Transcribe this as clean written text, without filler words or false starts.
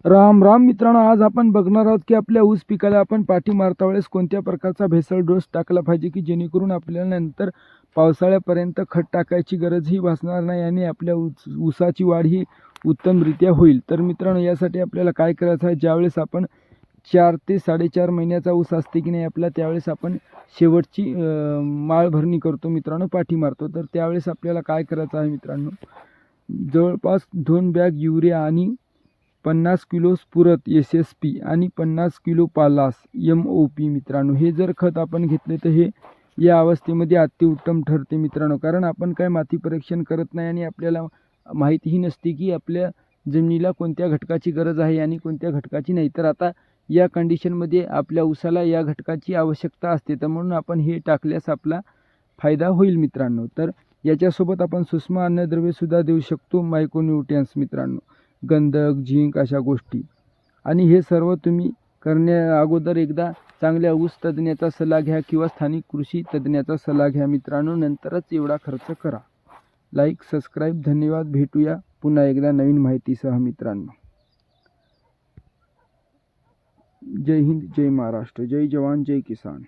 राम राम मित्रांनो, आज आपण बघणार आहोत की आपल्या ऊस पिकाला आपण पाठी मारता वेळेस कोणत्या प्रकारचा भेसळ डोस टाकला पाहिजे की जेणेकरून आपल्याला नंतर पावसाळ्यापर्यंत खत टाकायची गरजही भासणार नाही आणि आपल्या ऊसाची वाढ ही उत्तमरित्या होईल. तर मित्रांनो, यासाठी आपल्याला काय करायचं आहे, ज्यावेळेस आपण 4 ते 4.5 महिन्याचा ऊस असते की नाही आपला, त्यावेळेस आपण शेवटची माळ भरणी करतो मित्रांनो, पाठी मारतो. तर त्यावेळेस आपल्याला काय करायचं आहे मित्रांनो, जवळपास 2 बॅग युरिया आणि 50 किलो स्फुरद SSP आणि 50 किलो पालास MOP मित्रांनो, हे जर खत आपण घेतले तर हे या अवस्थेमध्ये अतिउत्तम ठरते मित्रांनो. कारण आपण काय माती परीक्षण करत नाही आणि आपल्याला माहितीही नसते की आपल्या जमिनीला कोणत्या घटकाची गरज आहे आणि कोणत्या घटकाची नाही. तर आता या कंडिशनमध्ये आपल्या ऊसाला या घटकाची आवश्यकता असते, तर म्हणून आपण हे टाकल्यास आपला फायदा होईल मित्रांनो. तर याच्यासोबत आपण सूक्ष्म अन्नद्रव्यसुद्धा देऊ शकतो, मायक्रोन्यूट्रियन्स मित्रांनो, गंधक, झिंक अशा गोष्टी. आणि हे सर्व तुम्ही करण्या अगोदर एकदा चांगल्या ऊस तज्ज्ञाचा सल्ला घ्या किंवा स्थानिक कृषी तज्ज्ञाचा सल्ला घ्या मित्रांनो, नंतरच एवढा खर्च करा. Like, subscribe. धन्यवाद. भेटूया पुन्हा एकदा नवीन माहितीसह मित्रांनो. जय हिंद, जय महाराष्ट्र, जय जवान, जय किसान.